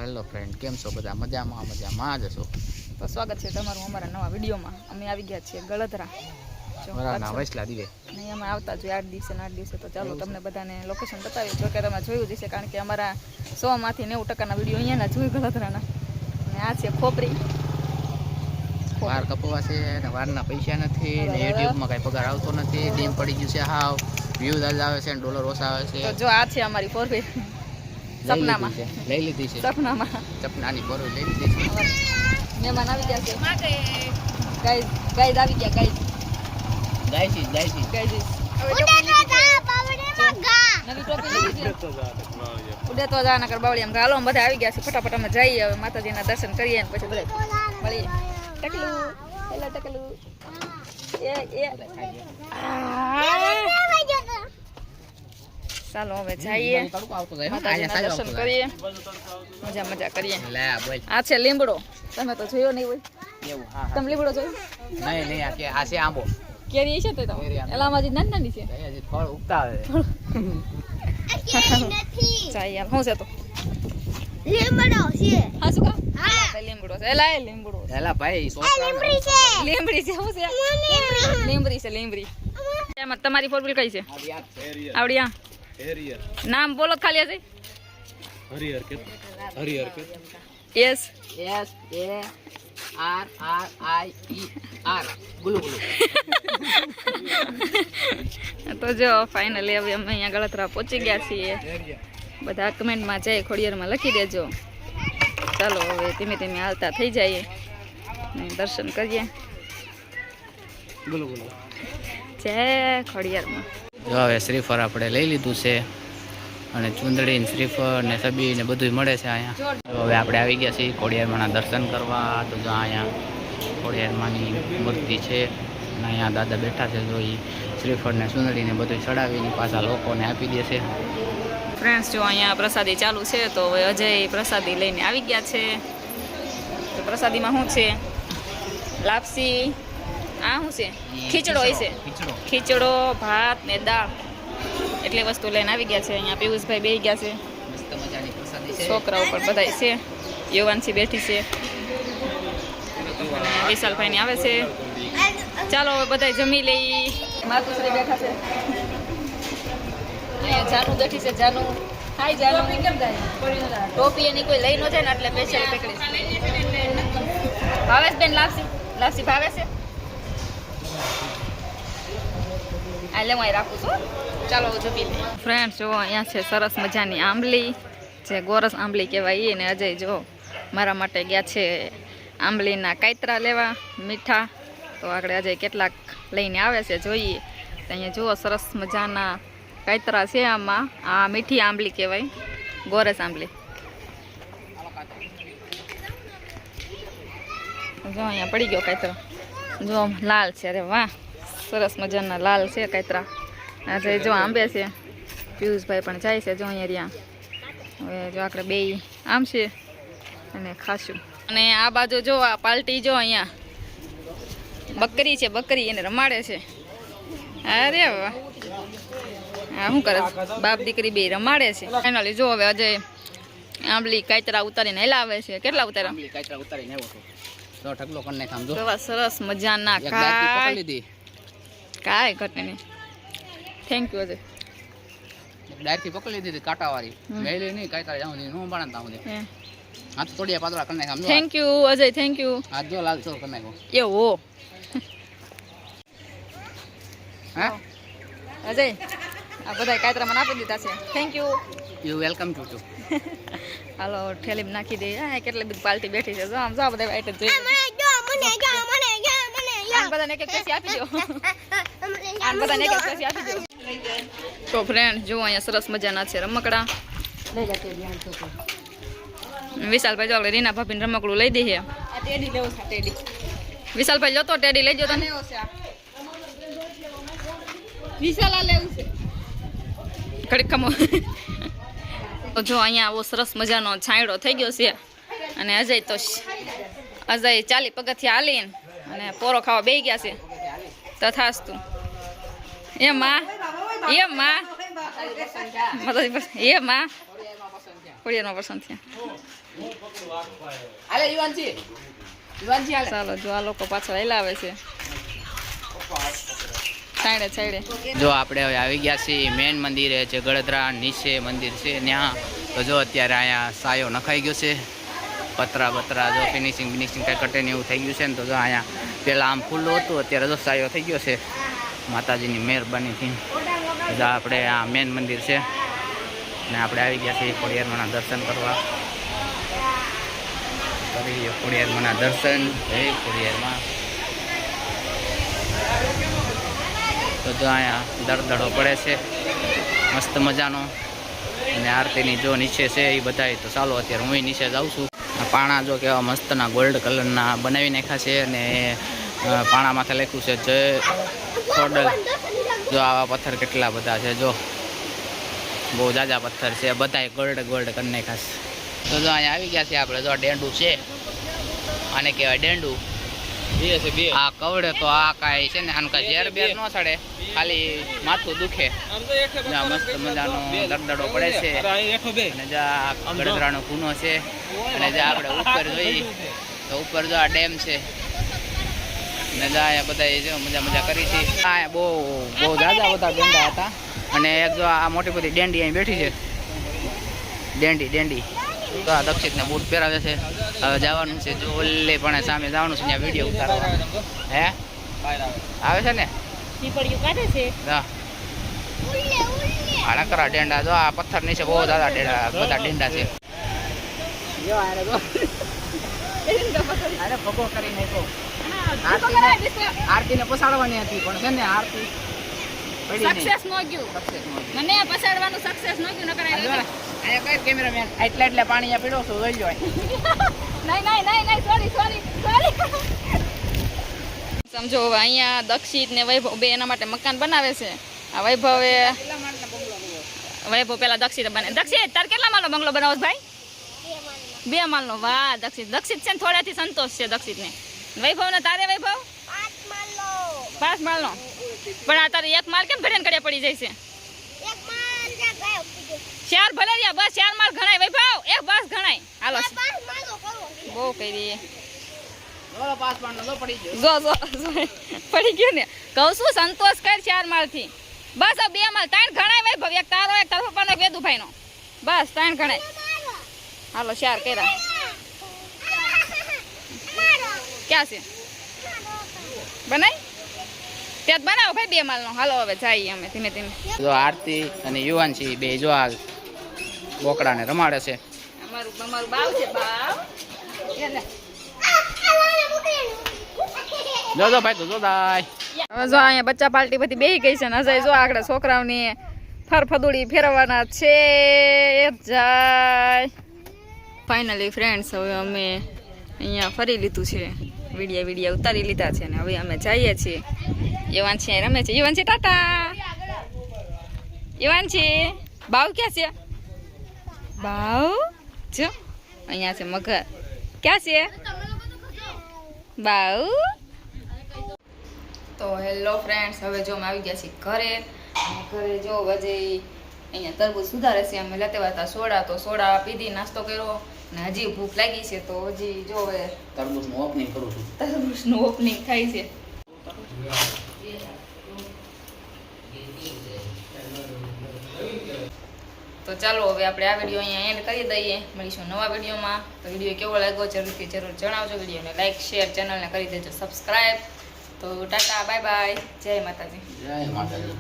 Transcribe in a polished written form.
Hello friend, કેમ છો બધા? મજામાં જ છો? તો સ્વાગત છે તમારું અમારા નવા વિડીયોમાં. અમે આવી ગયા છીએ ગળધરા. બરાબર, વૈસલા દીવે નહીં, અમે આવતા જોઈએ 8 દિવસે ને 8 દિવસે. તો ચાલો તમને બધાને લોકેશન બતાવીએ. જો કે તમે જોયું જ હશે, કારણ કે અમારા 100માંથી 90% વિડીયો અહીંયાના જોઈ ગળધરાના. અને આ છે ખોપરી. વાર કપવા છે ને વારના પૈસા નથી ને યુટ્યુબમાં કાંઈ પગાર આવતો નથી. ડીમ પડી ગયું છે, હાવ વ્યૂઝ જ આવે છે ને ડોલર ઓછા આવે છે. તો જો આ છે અમારી ફોરવી સપનામાં લઈ લીધી છે. સપનામાં સપનાની ફોરવી લઈ લીધી છે. મહેમાન આવી ગયા છે. ગાઈડ આવી ગયા. ગાઈડ નવી ટોપી લીધી છે. ઉડે તો જા નકર બાવળિયામ હાલો બધા આવી ગયા છે. ફટાફટ અમે જઈએ હવે માતાજીના દર્શન કરીએ ને પછી બધા મળીએ. ટકલું હેલો ટકલું ચાલો હવે જઈએ માતાજીના દર્શન કરીએ, મજા કરીએ. આ છે લીમડો, તમે તો જોયો નહીં હોય. તમે લીમડો જોયો? નહીં આ છે આંબો. કેરી છે તો એલામાં હજી નાની છે. ફળ ઉગતા આવે. ચાલ શું છે તો લીમડો છે. હા શું કામ? હા લીમડો છે. લીમડો એલા ભાઈ લીમડી છે. શું છે? લીમડી. એમાં તમારી ફોર વ્હીલ કઈ છે? આવડિયા. નામ બોલો ખાલી હશે. Harihar S A R I E R ગુલુ તો જો ફાઇનલી હવે અમે અહીંયા ગળતરા પહોંચી ગયા છીએ. બધા કમેન્ટમાં જય ખોડિયારમાં લખી દેજો. ચાલો હવે ધીમે ધીમે હાલતા થઈ જઈએ ને દર્શન કરીએ. જય ખોડિયારમાં. જો હવે શ્રીફળ આપણે લઈ લીધું છે અને ચુંદડી ને શ્રીફળ ને સબી ને બધું મળે છે અહીંયા. તો હવે આપણે આવી ગયા છીએ ખોડિયારમાંના દર્શન કરવા. તો જો અહીંયા ખોડિયારમાંની મૂર્તિ છે અને અહીંયા દાદા બેઠા છે. જો એ શ્રીફળ ને ચુંદડી ને બધું ચડાવીને પાછા લોકોને આપી દે છે. ફ્રેન્ડ્સ જો અહીંયા પ્રસાદી ચાલુ છે. તો હવે અજય પ્રસાદી લઈને આવી ગયા છે. તો પ્રસાદીમાં શું છે? લાપસી. આ શું છે? ખીચડો હોય છે. ખીચડો, ભાત ને દાળ, એટલી વસ્તુ લઈને આવી ગયા છે. અહીંયા પિયુષભાઈ બેસી ગયા છે. મસ્ત મજાની પ્રસાદી છે. છોકરાઓ પણ બધા છે. યુવાનસી બેઠી છે. વિશાલભાઈ ની આવે છે. ચાલો હવે બધા જમી લઈ. માતુશ્રી બેઠા છે. અહીંયા જાનુ બેઠી છે. જાનુ હાય જાનુ. ટોપી એની કોઈ લઈ ન જાય ને એટલે સ્પેશિયલ પકડી. ભાવેશ બેન લાપસી ભાવે છે. આ લે હું રાખું છું. ચાલો જમી લે. ફ્રેન્ડ જો અહીંયા છે સરસ મજાની આંબલી, જે ગોરસ આંબલી કહેવાય. એને અજય જો મારા માટે ગયા છે આંબલીના કાયતરા લેવા, મીઠા. તો આગળ અજય કેટલાક લઈને આવે છે જોઈએ. અહીંયા જુઓ સરસ મજાના કાયતરા છે. આમાં આ મીઠી આંબલી કહેવાય, ગોરસ આંબલી. જો અહીંયા પડી ગયો કાયતરો. જો લાલ છે. અરે વાહ, સરસ મજાના લાલ છે કાયતરા. આજે જો આંબે છે. પિયુષભાઈ પણ જાય છે. જો અહીંયા રહ્યા. હવે જો આપણે બે આમ છે અને ખાશું. અને આ બાજુ જો આ પાલટી જો અહીંયા બકરી છે. બકરી એને રમાડે છે. અરે વાહ, હા શું કરે છે? બાપ દીકરી બે રમાડે છે. ફાઇનલી જો હવે અજય આંબલી કાયતરા ઉતારીને હેલાવે છે. કેટલા ઉતાર્યા? કાયતરા ઉતારીને આવ્યો છું. તો ઢગલો કરીને સમજો. કેવા સરસ મજાના કાંઈ ઘટે નહીં. Thank you Ajay. ડાયરેક્ટ પકડી લીધી કાંટાવાળી. મેલી નહીં કાયતરા જાઉં નહીં નો બનાતા હું. હાથ થોડી પાતળા કરી નાખ. Thank you Ajay, thank you. હાથ જો લાલ ચોર કરી નાખો. એવો હા અજય આ બધા કાયતરા મને આપી દીધા છે. Thank you. You welcome to હાલો ઠેલીમાં નાખી દે. હા કેટલી બધી પાલટી બેઠી છે. જો આમ જો બધા આઈટમ જોઈ. બધાને એક એક પેસી આપી દો. બધાને એક એક પેસી આપી દો. તો ફ્રેન્ડ જો અહીંયા સરસ મજાના છે રમકડા. વિશાલભાઈ જો આપણે રીના ભાભીને રમકડું લઈ દઈએ. વિશાલભાઈ લો તો ટેડી લઈ જો તને. વિશાલા લેવું છે. ઘડીક ખમો. તો જો અહીંયા આવો સરસ મજાનો છાંયડો થઈ ગયો છે. અને અજય 40 પગથિયા હાલીને અને પોરો ખાવા બેસી ગયા છે. તથાસ્તુ. એમાં ખોડિયારમાં પસંદ થયા. હાલે યુવાનજી હાલે. ચાલો જો આ લોકો પાછળ હલાવે છે સાઈડે સાઈડે. જો આપણે હવે આવી ગયા છીએ મેન મંદિરે, જે ગળદરા નીચે મંદિર છે ત્યાં. તો જો અત્યારે અહીંયા સાયો નખાઈ ગયો છે, પતરા બતરા જો ફિનિશિંગ કઈ કટે ને એવું થઈ ગયું છે ને. તો જો અહીંયા પેલા આમ ખુલ્લું હતું, અત્યારે જો સાયો થઈ ગયો છે માતાજીની મહેરબાનીથી. જો આપણે આ મેન મંદિર છે ને આપણે આવી ગયા છીએ ખોડિયારમાંના દર્શન કરવા. કરી લ્યો ખોડિયારમાંના દર્શન. જય ખોડિયારમાં. તો જો અહીંયા દરદડો પડે છે મસ્ત મજાનો, અને આરતીની જો નીચે છે એ બધાય. તો ચાલો અત્યારે હું નીચે જાઉં છું. આ પાણા જો કેવા મસ્તના ગોલ્ડ કલરના બનાવી નાખ્યા છે, અને પાણા માથે લખ્યું છે જય ખોડલ. જો આવા પથ્થર કેટલા બધા છે, જો બહુ જાજા પથ્થર છે, બધાય ગોલ્ડ કરી નાખ્યા છે. તો જો અહીંયા આવી ગયા છે આપણે. જો ડેંડું છે, આને કહેવાય ડેંડું. આ કવડે તો આ કાંઈ છે ને આનું કાંઈ ઝેર બેર ન ચડે, ખાલી માથું દુખે. જ્યાં મસ્ત મજાનો દરદડો પડે છે, અને જ્યાં ગળદરાનો ખૂનો છે, અને જ્યાં આપણે ઉપર જોઈએ તો ઉપર જો આ ડેમ છે, અને જ્યાં અહીંયા બધા જો મજા કરી છે. અહીંયા બહુ જાજા બધા ડેંડા હતા, અને એક જો આ મોટી બધી ડેંડી અહીં બેઠી છે, ડેંડી. તો આ દક્ષિતને બૂટ પહેરાવે છે. હવે જવાનું છે જો ઓલે પણ સામે જવાનું છે, ત્યાં વિડીયો ઉતારવા. હે આવે છે ને આના કરા ડેંડા. જો આ પથ્થર નીચે બહુ દાદા બધા ડેંડા છે. ભગો કરી નાખ્યો. આરતીને પસાડવાની હતી પણ છે ને આરતી સક્સેસ નો ગયું, મને પસાડવાનું સક્સેસ નો ગયું. ન કરાય અહીંયા કઈ કેમેરામેન એટલે પાણી આ પીડો છું જોઈ લો. નહીં સોરી સમજો. હવે અહીંયા દક્ષિત ને વૈભવ બે એના માટે મકાન બનાવે છે. આ વૈભવ પેલા દક્ષિત બને. દક્ષિત તાર કેટલા માળનો બંગલો બનાવો છો ભાઈ? 2 માળનો. વાહ દક્ષિત છે ને થોડાથી સંતોષ છે દક્ષિત ને. વૈભવ ને તારે વૈભવ 5 માળનો. પણ આ તારે 1 માળ કેમ ઘડે ઘડે પડી જાય છે? 4 ભલે રહ્યા, બસ 4 માળ ગણાય વૈભવ. 1 બસ ગણાય. હાલો બહુ કરી પડી ગયો ને. કહું શું સંતોષ કર 4 માળથી. બસ આ 2 માળ 3 ગણાય વૈભવ. એક તારો એક તારો પપ્પાનો એક વેદુભાઈનો. બસ 3 ગણાય. હાલો 4 કર્યા. ક્યાં છે બનાય? ત્યાં બનાવો ભાઈ 2 માળનો. હાલો હવે જઈએ અમે ધીમે ધીમે. જો આરતી અને યુવાનજી બે જો આ બોકડાને રમાડે છે. અમારું બાવ છે બાવ. જો ભાઈ તો જો દાય. હવે જો અહીંયા બચ્ચા પાર્ટી બધી બેહી ગઈ છે ને અજય જો આગળ છોકરાઓની ફરફદુડી ફેરવવાના છે. જાય ફાઇનલી ફ્રેન્ડ્સ હવે અમે અહીંયા ફરી લીધું છે, વિડીયા ઉતારી લીધા છે, ને હવે અમે જઈએ છીએ. યુવાનજી રમે છે. યુવાનજી ટાટા. યુવાનજી બાવ ક્યાં છે? બાવ જો અહીંયા છે મગર. ક્યાં છે બાવ? તો હેલો ફ્રેન્ડ્સ, હવે જો અમે આવી ગયા છીએ ઘરે. ઘરે જો વજે અહીંયા તરબૂચ સુધારે છે. અમે લેતા હતા સોડા, તો સોડા પીધી, નાસ્તો કર્યો, ને હજી ભૂખ લાગી છે. તો હજી જો હવે તરબૂચનું ઓપનિંગ કરું છું. તરબૂચનું ઓપનિંગ થાય છે. તો ચાલો હવે આપણે આ વિડીયો અહીંયા એન્ડ કરી દઈએ. મળીશું નવા વિડીયોમાં. તો વિડીયો કેવો લાગ્યો જરૂર જણાવજો. વિડીયોને લાઈક શેર, ચેનલને કરી દેજો સબસ્ક્રાઈબ. તો ટાટા બાય બાય. જય માતાજી. જય માતાજી.